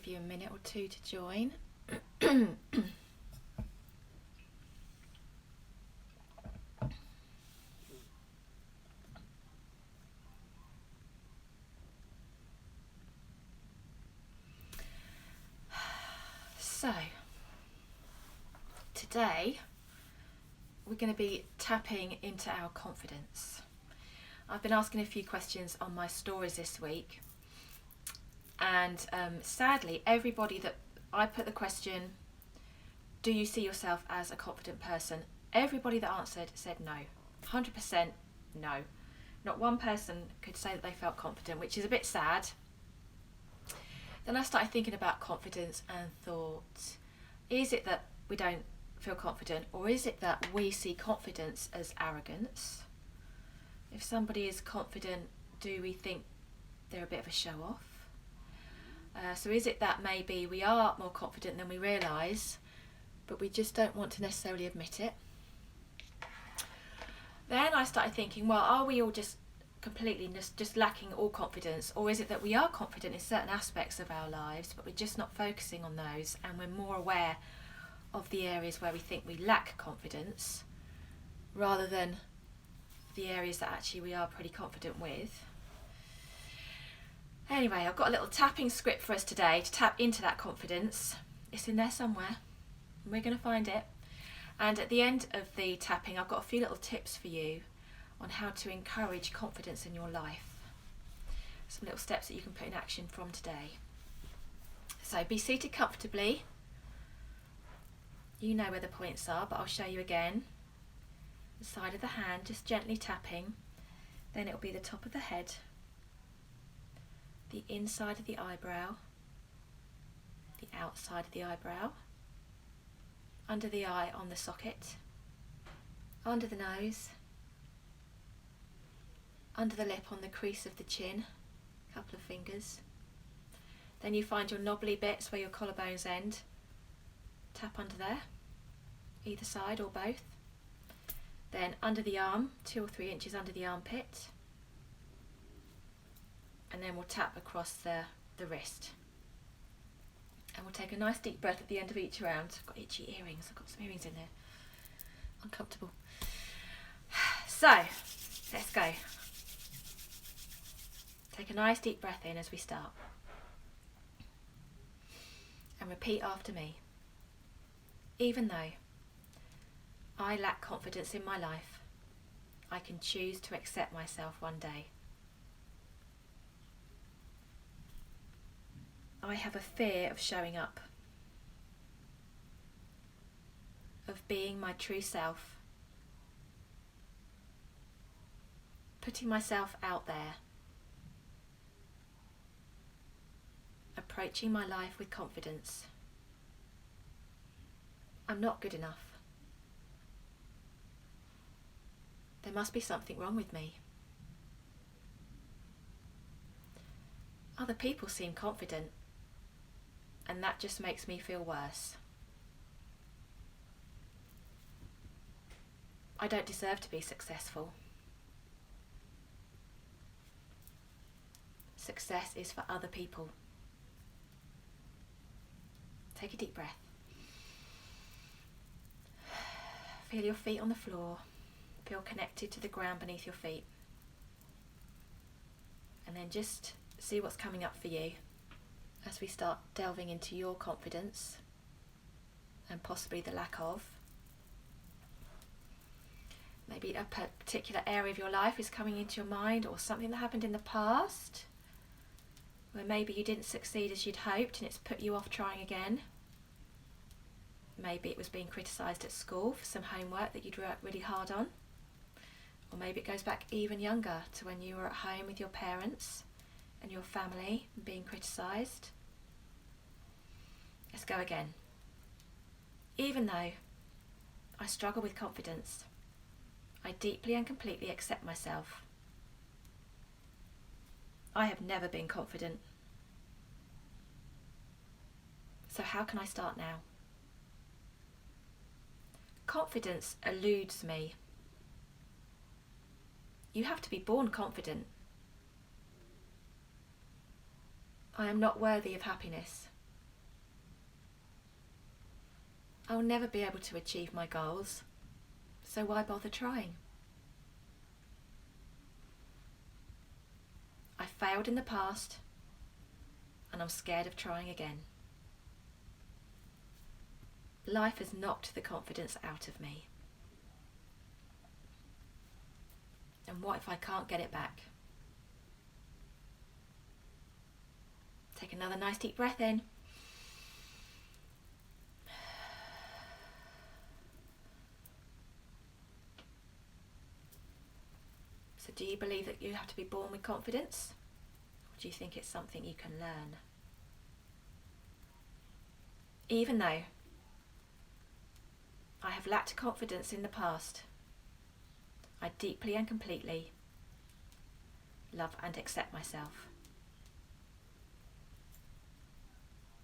give you a minute or two to join. So, today we're going to be tapping into our confidence. I've been asking a few questions on my stories this week, and sadly everybody that I put the question, do you see yourself as a confident person, everybody that answered said no. 100% no. Not one person could say that they felt confident, which is a bit sad. Then I started thinking about confidence and thought, is it that we don't feel confident, or is it that we see confidence as arrogance? If somebody is confident, do we think they're a bit of a show-off? So is it that maybe we are more confident than we realise, but we just don't want to necessarily admit it? Then I started thinking, well, are we all just completely just lacking all confidence, or is it that we are confident in certain aspects of our lives, but we're just not focusing on those, and we're more aware of the areas where we think we lack confidence rather than the areas that actually we are pretty confident with? Anyway, I've got a little tapping script for us today to tap into that confidence. It's in there somewhere, and we're going to find it. And at the end of the tapping, I've got a few little tips for you on how to encourage confidence in your life. Some little steps that you can put in action from today. So be seated comfortably. You know where the points are, but I'll show you again. The side of the hand, just gently tapping. Then it'll be the top of the head, the inside of the eyebrow, the outside of the eyebrow, under the eye on the socket, under the nose, under the lip on the crease of the chin, a couple of fingers. Then you find your knobbly bits where your collarbones end. Tap under there, either side or both. Then under the arm, 2 or 3 inches under the armpit. And then we'll tap across the wrist. And we'll take a nice deep breath at the end of each round. I've got itchy earrings, I've got some earrings in there. Uncomfortable. So, let's go. Take a nice deep breath in as we start. And repeat after me. Even though I lack confidence in my life, I can choose to accept myself one day. I have a fear of showing up, of being my true self, putting myself out there, approaching my life with confidence. I'm not good enough. There must be something wrong with me. Other people seem confident, and that just makes me feel worse. I don't deserve to be successful. Success is for other people. Take a deep breath. Feel your feet on the floor. Feel connected to the ground beneath your feet. And then just see what's coming up for you as we start delving into your confidence and possibly the lack of. Maybe a particular area of your life is coming into your mind, or something that happened in the past where maybe you didn't succeed as you'd hoped and it's put you off trying again. Maybe it was being criticised at school for some homework that you'd worked really hard on. Or maybe it goes back even younger to when you were at home with your parents and your family and being criticised. Let's go again. Even though I struggle with confidence, I deeply and completely accept myself. I have never been confident. So how can I start now? Confidence eludes me. You have to be born confident. I am not worthy of happiness. I'll never be able to achieve my goals, so why bother trying? I failed in the past, and I'm scared of trying again. Life has knocked the confidence out of me. And what if I can't get it back? Take another nice deep breath in. So do you believe that you have to be born with confidence? Or do you think it's something you can learn? Even though I have lacked confidence in the past, I deeply and completely love and accept myself.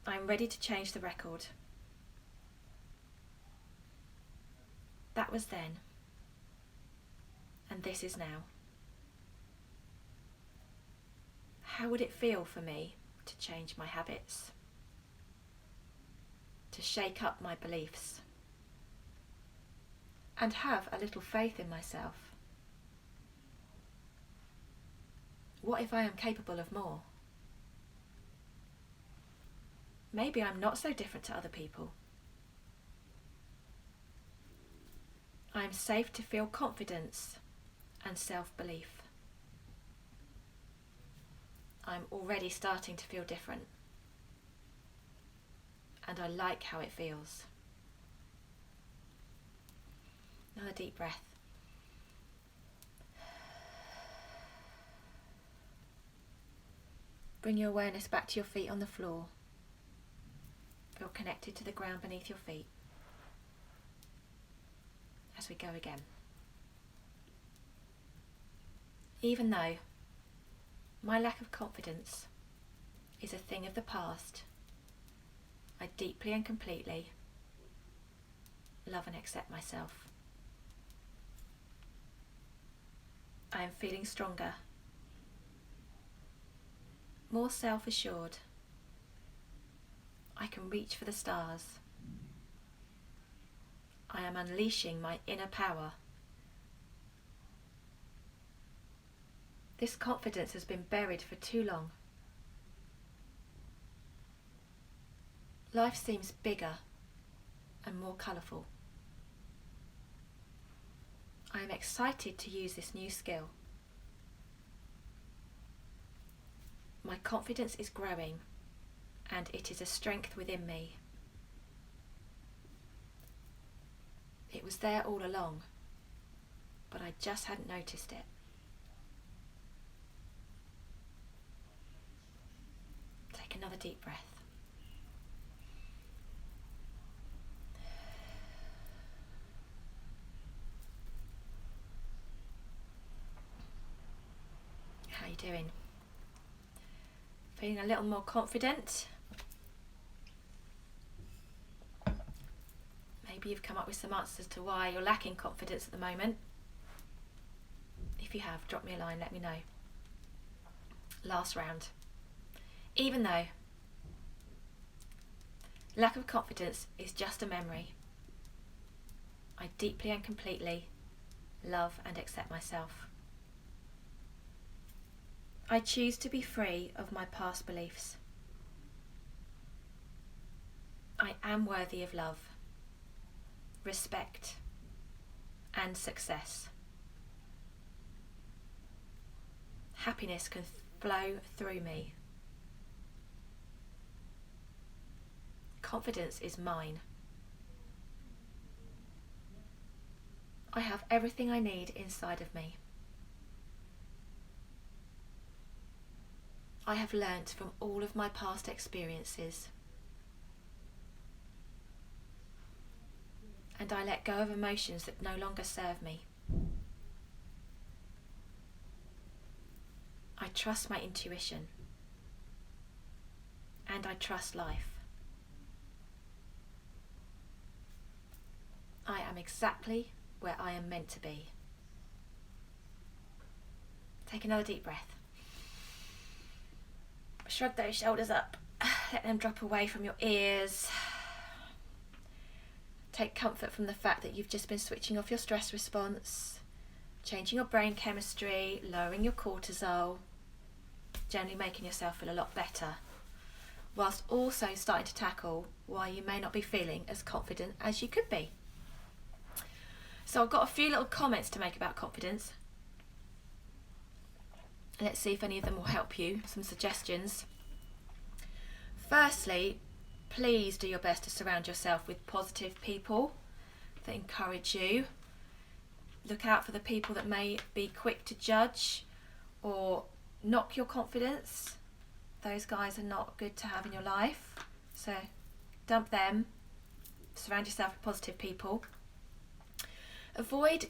I am ready to change the record. That was then, and this is now. How would it feel for me to change my habits, to shake up my beliefs, and have a little faith in myself? What if I am capable of more? Maybe I'm not so different to other people. I am safe to feel confidence and self-belief. I'm already starting to feel different, and I like how it feels. Another deep breath. Bring your awareness back to your feet on the floor. Feel connected to the ground beneath your feet. As we go again. Even though my lack of confidence is a thing of the past, I deeply and completely love and accept myself. I am feeling stronger, more self-assured. I can reach for the stars. I am unleashing my inner power. This confidence has been buried for too long. Life seems bigger and more colourful. I am excited to use this new skill. My confidence is growing, and it is a strength within me. It was there all along, but I just hadn't noticed it. Take another deep breath. How are you doing? Feeling a little more confident? Maybe you've come up with some answers to why you're lacking confidence at the moment. If you have, drop me a line, let me know. Last round. Even though lack of confidence is just a memory, I deeply and completely love and accept myself. I choose to be free of my past beliefs. I am worthy of love, respect, and success. Happiness can flow through me. Confidence is mine. I have everything I need inside of me. I have learnt from all of my past experiences, and I let go of emotions that no longer serve me. I trust my intuition, and I trust life. I am exactly where I am meant to be. Take another deep breath. Shrug those shoulders up. Let them drop away from your ears. take comfort from the fact that you've just been switching off your stress response, changing your brain chemistry, lowering your cortisol, generally making yourself feel a lot better, whilst also starting to tackle why you may not be feeling as confident as you could be. So I've got a few little comments to make about confidence. Let's see if any of them will help you, some suggestions. Firstly, please do your best to surround yourself with positive people that encourage you. Look out for the people that may be quick to judge or knock your confidence. Those guys are not good to have in your life. So dump them. Surround yourself with positive people. Avoid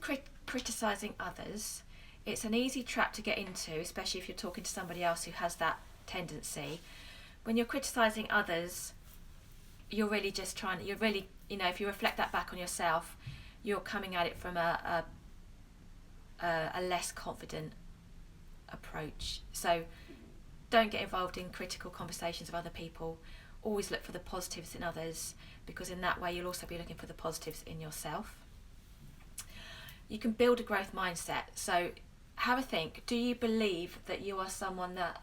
criticising others. It's an easy trap to get into, especially if you're talking to somebody else who has that tendency. When you're criticising others, you're really just trying, if you reflect that back on yourself, you're coming at it from a less confident approach. So don't get involved in critical conversations of other people. Always look for the positives in others, because in that way you'll also be looking for the positives in yourself. You can build a growth mindset. So have a think. Do you believe that you are someone that,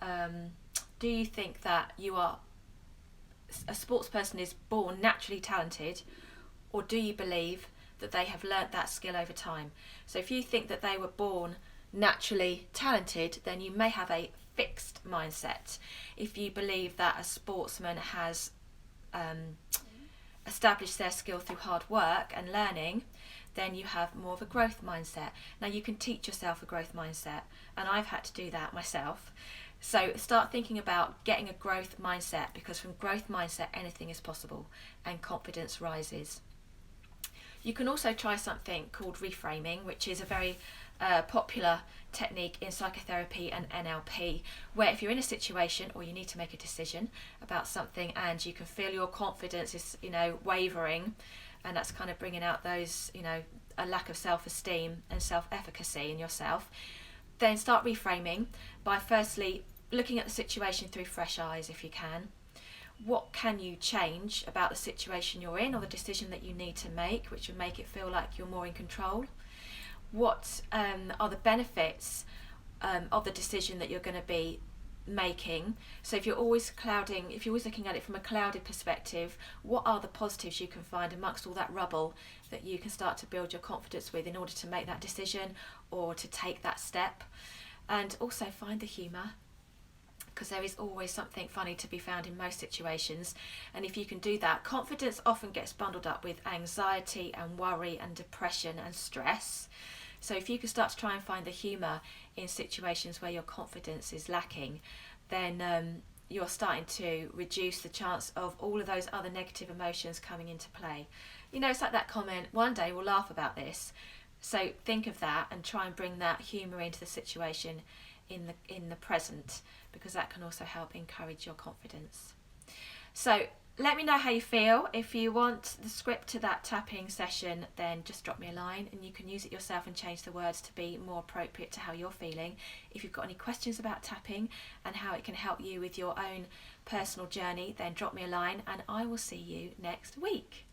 do you think that you are a sports person is born naturally talented, or do you believe that they have learnt that skill over time? So if you think that they were born naturally talented, then you may have a fixed mindset. If you believe that a sportsman has established their skill through hard work and learning, then you have more of a growth mindset. Now you can teach yourself a growth mindset, and I've had to do that myself. So start thinking about getting a growth mindset, because from growth mindset anything is possible and confidence rises. You can also try something called reframing, which is a very popular technique in psychotherapy and NLP, where if you're in a situation or you need to make a decision about something and you can feel your confidence is wavering, and that's kind of bringing out those a lack of self-esteem and self-efficacy in yourself, then start reframing by firstly looking at the situation through fresh eyes if you can. What can you change about the situation you're in or the decision that you need to make, which would make it feel like you're more in control? What are the benefits of the decision that you're going to be making? So if you're always looking at it from a clouded perspective, what are the positives you can find amongst all that rubble that you can start to build your confidence with in order to make that decision or to take that step? And also find the humour, because there is always something funny to be found in most situations. And if you can do that, confidence often gets bundled up with anxiety and worry and depression and stress. So if you can start to try and find the humour in situations where your confidence is lacking, then you're starting to reduce the chance of all of those other negative emotions coming into play. It's like that comment, one day we'll laugh about this. So think of that and try and bring that humour into the situation in the present, because that can also help encourage your confidence. So let me know how you feel. If you want the script to that tapping session, then just drop me a line and you can use it yourself and change the words to be more appropriate to how you're feeling. If you've got any questions about tapping and how it can help you with your own personal journey, then drop me a line and I will see you next week.